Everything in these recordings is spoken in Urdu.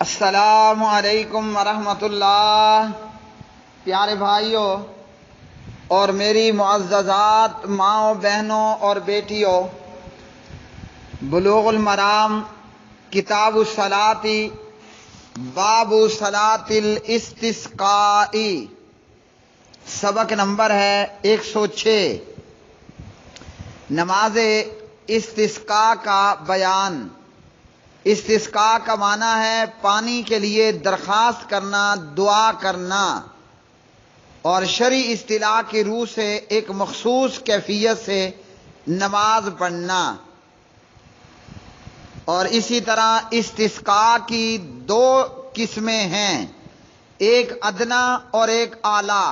السلام علیکم ورحمۃ اللہ۔ پیارے بھائیوں اور میری معززات ماؤں بہنوں اور بیٹیوں، بلوغ المرام کتاب الصلاۃ باب صلاۃ الاستسقاء، سبق نمبر ہے 106، نماز استسقاء کا بیان۔ استسقاء کا معنی ہے پانی کے لیے درخواست کرنا، دعا کرنا، اور شرعی اصطلاح کی روح سے ایک مخصوص کیفیت سے نماز پڑھنا۔ اور اسی طرح استسقاء کی دو قسمیں ہیں، ایک ادنا اور ایک اعلیٰ۔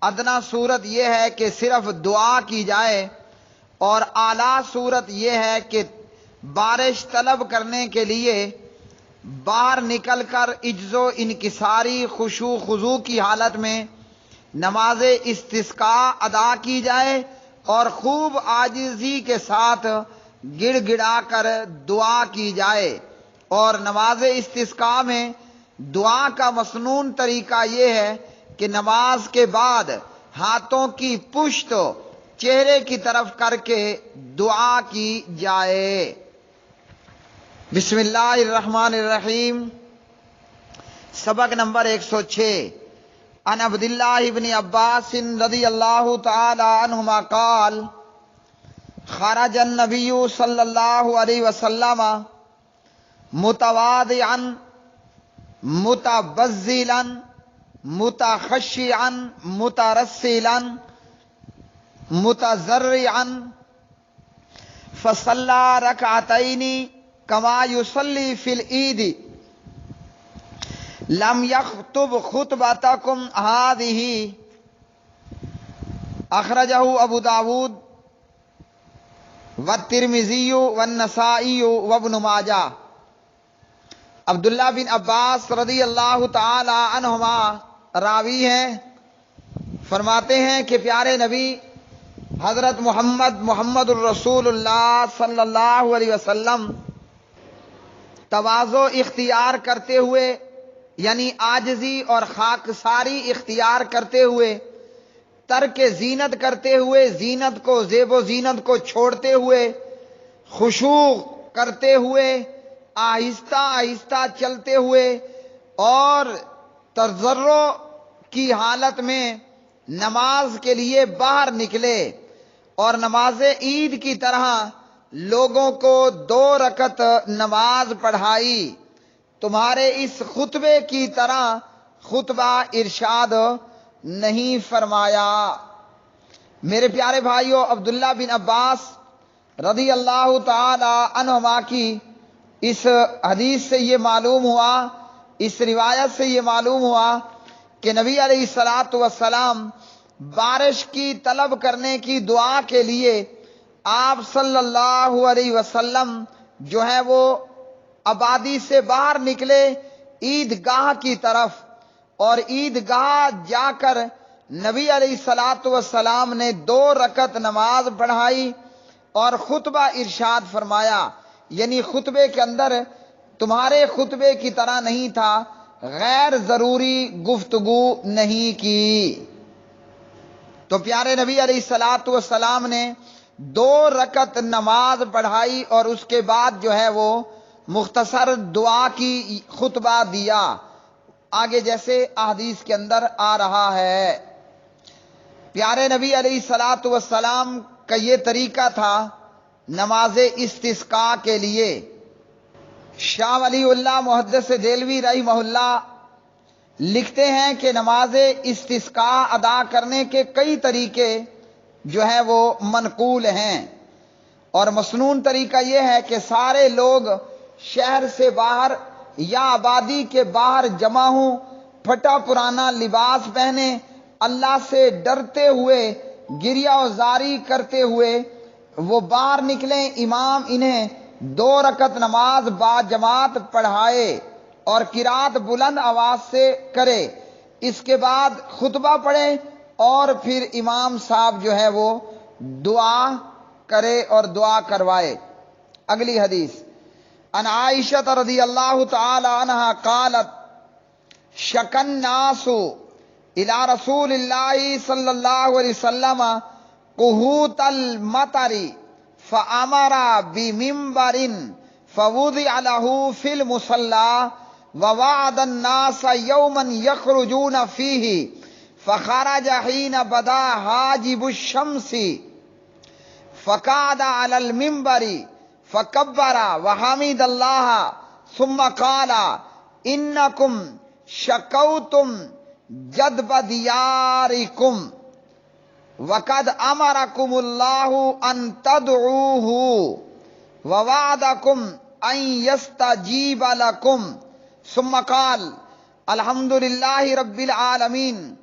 ادنا صورت یہ ہے کہ صرف دعا کی جائے، اور اعلیٰ صورت یہ ہے کہ بارش طلب کرنے کے لیے باہر نکل کر عجز و انکساری خشوع خضوع کی حالت میں نماز استسقاء ادا کی جائے اور خوب عاجزی کے ساتھ گڑ گڑا کر دعا کی جائے۔ اور نماز استسقاء میں دعا کا مسنون طریقہ یہ ہے کہ نماز کے بعد ہاتھوں کی پشت چہرے کی طرف کر کے دعا کی جائے۔ بسم اللہ الرحمن الرحیم، سبق نمبر 106۔ عن عبداللہ بن عباس رضی اللہ تعالی عنہما قال خرج النبی صلی اللہ علیہ وسلم متواضعا متبذلا متخشعا مترسلا متضرعا فصلى ركعتين كما يصلي في العيد لم يخطب خطبتكم هذه، اخرجه ابو داود والترمذی والنسائی وابن ماجہ۔ عبداللہ بن عباس رضی اللہ تعالی عنہما راوی ہیں، فرماتے ہیں کہ پیارے نبی حضرت محمد الرسول اللہ صلی اللہ علیہ وسلم تواضع اختیار کرتے ہوئے، یعنی عاجزی اور خاکساری اختیار کرتے ہوئے، ترک زینت کرتے ہوئے، زینت کو زیب و زینت کو چھوڑتے ہوئے، خشوع کرتے ہوئے، آہستہ آہستہ چلتے ہوئے اور تضرع کی حالت میں نماز کے لیے باہر نکلے، اور نماز عید کی طرح لوگوں کو 2 رکعت نماز پڑھائی۔ تمہارے اس خطبے کی طرح خطبہ ارشاد نہیں فرمایا۔ میرے پیارے بھائیوں، عبداللہ بن عباس رضی اللہ تعالی عنہما کی اس حدیث سے یہ معلوم ہوا، اس روایت سے یہ معلوم ہوا کہ نبی علیہ الصلاۃ والسلام بارش کی طلب کرنے کی دعا کے لیے آپ صلی اللہ علیہ وسلم جو ہے وہ آبادی سے باہر نکلے عیدگاہ کی طرف، اور عیدگاہ جا کر نبی علیہ الصلاۃ والسلام نے 2 رکعت نماز پڑھائی اور خطبہ ارشاد فرمایا، یعنی خطبے کے اندر تمہارے خطبے کی طرح نہیں تھا، غیر ضروری گفتگو نہیں کی۔ تو پیارے نبی علیہ الصلاۃ والسلام نے 2 رکعت نماز پڑھائی اور اس کے بعد جو ہے وہ مختصر دعا کی خطبہ دیا، آگے جیسے احادیث کے اندر آ رہا ہے۔ پیارے نبی علیہ الصلاۃ والسلام کا یہ طریقہ تھا نماز استسقاء کے لیے۔ شاہ ولی اللہ محدث دہلوی رحمہ اللہ لکھتے ہیں کہ نماز استسقاء ادا کرنے کے کئی طریقے جو ہیں وہ منقول ہیں، اور مسنون طریقہ یہ ہے کہ سارے لوگ شہر سے باہر یا آبادی کے باہر جمع ہوں، پھٹا پرانا لباس پہنے، اللہ سے ڈرتے ہوئے، گریہ و زاری کرتے ہوئے وہ باہر نکلیں، امام انہیں 2 رکعت نماز با جماعت پڑھائے اور قرات بلند آواز سے کرے، اس کے بعد خطبہ پڑھے اور پھر امام صاحب جو ہے وہ دعا کرے اور دعا کروائے۔ اگلی حدیث، ان عائشہ رضی اللہ تعالی عنہا قالت شک الناس الى رسول اللہ صلی اللہ علیہ وسلم قحوط المطر فامر بمنبر فوضع له في المصلى ووعد الناس يوما يخرجون فيه فخرج حين بدا حاجب الشمس فقعد على المنبر فكبر وحمد الله ثم قال إنكم شكوتم جدب دياركم وقد أمركم الله أن تدعوه ووعدكم أن يستجيب لكم ثم قال الحمد لله رب العالمين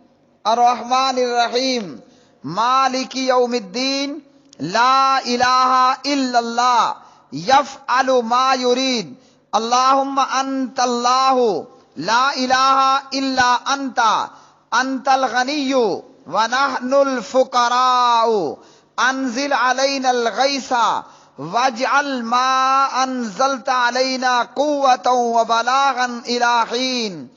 الرحمن الرحيم مالك يوم الدين لا إله إلا الله يفعل ما يريد اللهم أنت الله لا إله إلا أنت الغني ونحن الفقراء أنزل علينا الغيث واجعل ما أنزلت علينا قوة وبلاغا إلى حين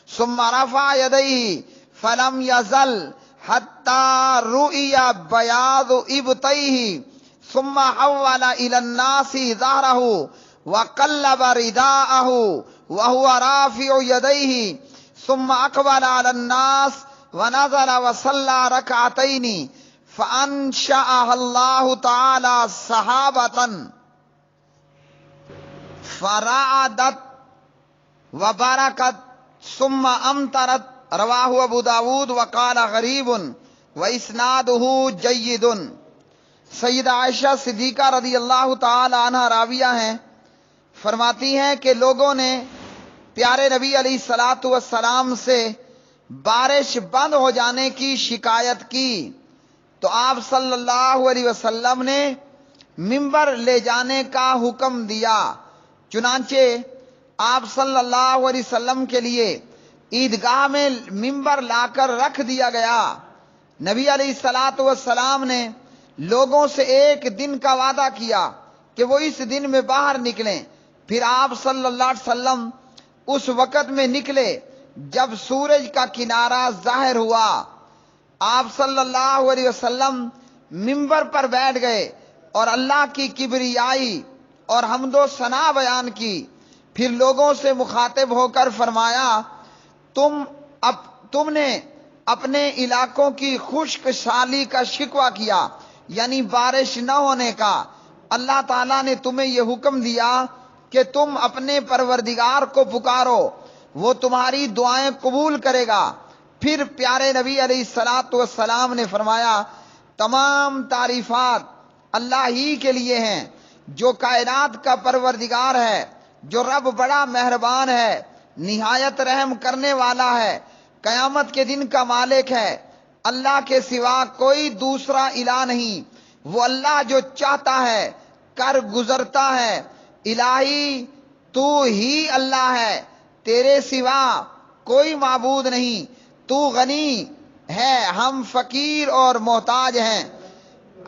ثم رفع يديه فلم يزل حتى رؤي بياض إبطيه ثم حول إلى الناس ظهره وقلب رداءه وهو رافع يديه ثم أقبل على الناس ونزل وصلى ركعتين فأنشأها الله تعالى سحابة فرعدت وبركت ثم أمطرت رواہ ابو داود وقال غریب واسنادہ جید۔ سیدہ عائشہ صدیقہ رضی اللہ تعالی عنہ راویہ ہیں، فرماتی ہیں کہ لوگوں نے پیارے نبی علیہ الصلوۃ والسلام سے بارش بند ہو جانے کی شکایت کی تو آپ صلی اللہ علیہ وسلم نے منبر لے جانے کا حکم دیا۔ چنانچہ آپ صلی اللہ علیہ وسلم کے لیے عیدگاہ میں منبر لا کر رکھ دیا گیا۔ نبی علیہ الصلوۃ والسلام نے لوگوں سے ایک دن کا وعدہ کیا کہ وہ اس دن میں باہر نکلیں، پھر آپ صلی اللہ علیہ وسلم اس وقت میں نکلے جب سورج کا کنارہ ظاہر ہوا۔ آپ صلی اللہ علیہ وسلم منبر پر بیٹھ گئے اور اللہ کی کبریائی اور حمد و ثنا بیان کی، پھر لوگوں سے مخاطب ہو کر فرمایا تم نے اپنے علاقوں کی خشک سالی کا شکوہ کیا، یعنی بارش نہ ہونے کا۔ اللہ تعالیٰ نے تمہیں یہ حکم دیا کہ تم اپنے پروردگار کو پکارو، وہ تمہاری دعائیں قبول کرے گا۔ پھر پیارے نبی علیہ الصلوۃ والسلام نے فرمایا تمام تعریفات اللہ ہی کے لیے ہیں جو کائنات کا پروردگار ہے، جو رب بڑا مہربان ہے، نہایت رحم کرنے والا ہے، قیامت کے دن کا مالک ہے۔ اللہ کے سوا کوئی دوسرا الہ نہیں، وہ اللہ جو چاہتا ہے کر گزرتا ہے۔ الہی تو ہی اللہ ہے، تیرے سوا کوئی معبود نہیں، تو غنی ہے، ہم فقیر اور محتاج ہیں۔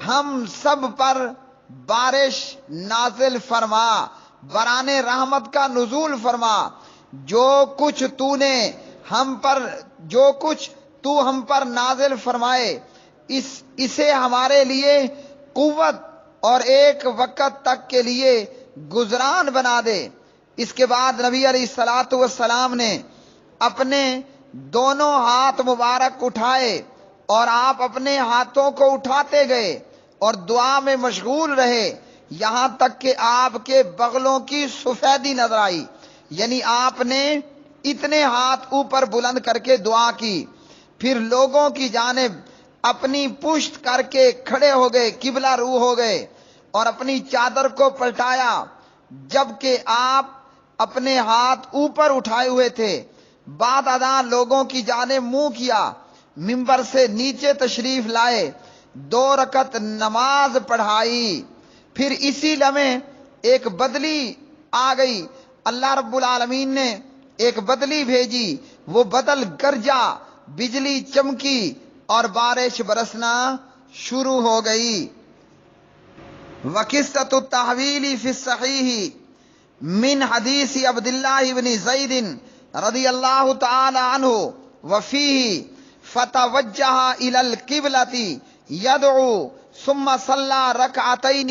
ہم سب پر بارش نازل فرما، بران رحمت کا نزول فرما۔ جو کچھ تو ہم پر نازل فرمائے اسے ہمارے لیے قوت اور ایک وقت تک کے لیے گزران بنا دے۔ اس کے بعد نبی علیہ الصلوۃ والسلام نے اپنے دونوں ہاتھ مبارک اٹھائے اور آپ اپنے ہاتھوں کو اٹھاتے گئے اور دعا میں مشغول رہے، یہاں تک کہ آپ کے بغلوں کی سفیدی نظر آئی، یعنی آپ نے اتنے ہاتھ اوپر بلند کر کے دعا کی۔ پھر لوگوں کی جانب اپنی پشت کر کے کھڑے ہو گئے، قبلہ رو ہو گئے اور اپنی چادر کو پلٹایا، جبکہ آپ اپنے ہاتھ اوپر اٹھائے ہوئے تھے۔ بعد ازاں لوگوں کی جانب منہ کیا، منبر سے نیچے تشریف لائے، 2 رکعت نماز پڑھائی۔ پھر اسی لمحے ایک بدلی آ گئی، اللہ رب العالمین نے ایک بدلی بھیجی، وہ بدل گرجا، بجلی چمکی اور بارش برسنا شروع ہو گئی۔ وقصۃ التحویل فی الصحیح من حدیث عبداللہ بن زید رضی اللہ تعالی عنہ وفیہ فتوجہ الی القبلۃ یدعو ثم صلی رکعتین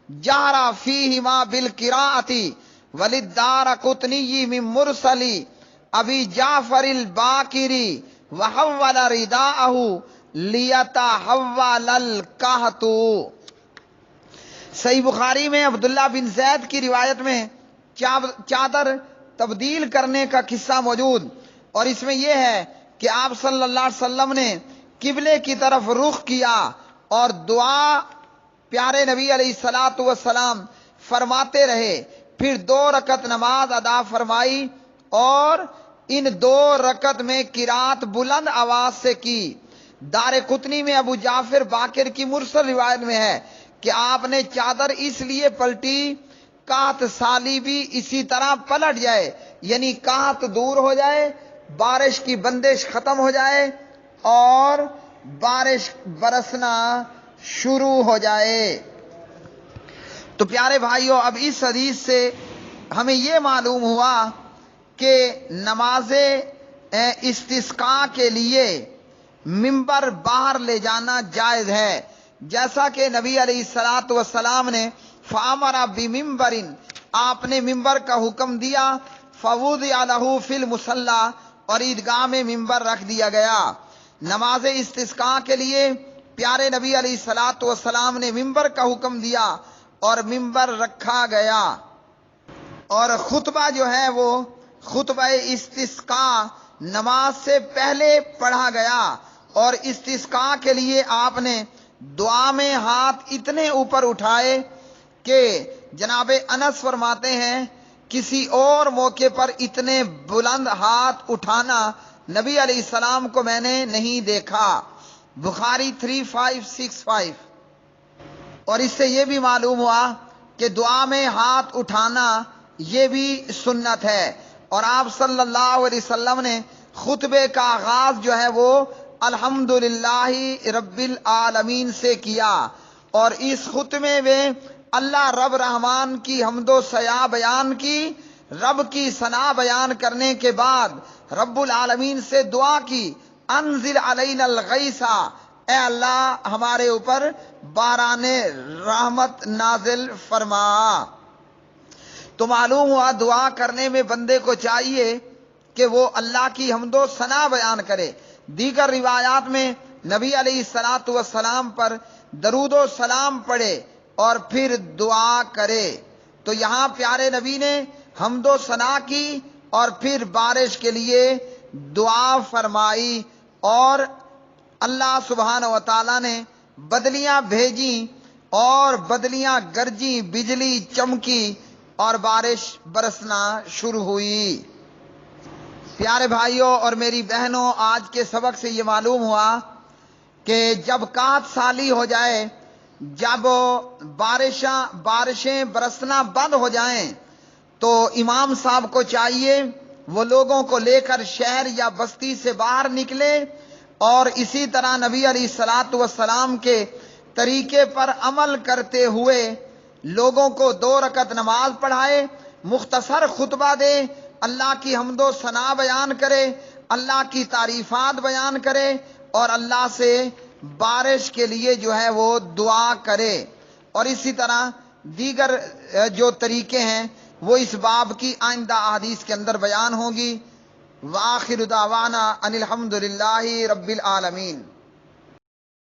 جہر فیہما بالقراءۃ وللدارقطنی من مرسل ابی جعفر الباقری وحول رداءہ لیتحول القحط۔ صحیح بخاری میں عبداللہ بن زید کی روایت میں چادر تبدیل کرنے کا قصہ موجود، اور اس میں یہ ہے کہ آپ صلی اللہ علیہ وسلم نے قبلے کی طرف رخ کیا اور دعا پیارے نبی علیہ الصلوۃ والسلام فرماتے رہے، پھر 2 رکعت نماز ادا فرمائی اور ان 2 رکعت میں قرات بلند آواز سے کی۔ دارقطنی میں ابو جعفر باقر کی مرسل روایت میں ہے کہ آپ نے چادر اس لیے پلٹی قحط سالی بھی اسی طرح پلٹ جائے، یعنی قحط دور ہو جائے، بارش کی بندش ختم ہو جائے اور بارش برسنا شروع ہو جائے۔ تو پیارے بھائیوں، اب اس حدیث سے ہمیں یہ معلوم ہوا کہ نماز استسقاء کے لیے ممبر باہر لے جانا جائز ہے، جیسا کہ نبی علیہ الصلوۃ والسلام نے فامر بممبر، آپ نے ممبر کا حکم دیا، فوضع لہ فی المصلی، اور عیدگاہ میں ممبر رکھ دیا گیا۔ نماز استسقاء کے لیے پیارے نبی علیہ الصلوۃ والسلام نے ممبر کا حکم دیا اور ممبر رکھا گیا، اور خطبہ جو ہے وہ خطبہ استسقاء نماز سے پہلے پڑھا گیا، اور استسقاء کے لیے آپ نے دعا میں ہاتھ اتنے اوپر اٹھائے کہ جناب انس فرماتے ہیں کسی اور موقع پر اتنے بلند ہاتھ اٹھانا نبی علیہ السلام کو میں نے نہیں دیکھا۔ بخاری 3565۔ اور اس سے یہ بھی معلوم ہوا کہ دعا میں ہاتھ اٹھانا یہ بھی سنت ہے، اور آپ صلی اللہ علیہ وسلم نے خطبے کا آغاز جو ہے وہ الحمدللہ رب العالمین سے کیا، اور اس خطبے میں اللہ رب رحمان کی حمد و ثنا بیان کی، رب کی ثنا بیان کرنے کے بعد رب العالمین سے دعا کی، انزل علینا الغیث، اے اللہ ہمارے اوپر باران رحمت نازل فرما۔ تو معلوم ہوا دعا کرنے میں بندے کو چاہیے کہ وہ اللہ کی حمد و ثنا بیان کرے۔ دیگر روایات میں نبی علیہ الصلوۃ والسلام پر درود و سلام پڑھے اور پھر دعا کرے۔ تو یہاں پیارے نبی نے حمد و ثنا کی اور پھر بارش کے لیے دعا فرمائی، اور اللہ سبحانہ و تعالیٰ نے بدلیاں بھیجیں اور بدلیاں گرجیں، بجلی چمکی اور بارش برسنا شروع ہوئی۔ پیارے بھائیوں اور میری بہنوں، آج کے سبق سے یہ معلوم ہوا کہ جب قحط سالی ہو جائے، جب بارشیں برسنا بند ہو جائیں، تو امام صاحب کو چاہیے وہ لوگوں کو لے کر شہر یا بستی سے باہر نکلے، اور اسی طرح نبی علیہ الصلوۃ والسلام کے طریقے پر عمل کرتے ہوئے لوگوں کو 2 رکعت نماز پڑھائے، مختصر خطبہ دے، اللہ کی حمد و ثنا بیان کرے، اللہ کی تعریفات بیان کرے، اور اللہ سے بارش کے لیے جو ہے وہ دعا کرے۔ اور اسی طرح دیگر جو طریقے ہیں وہ اس باب کی آئندہ احادیث کے اندر بیان ہوں گی۔ وآخر دعوانا ان الحمد للہ رب العالمین۔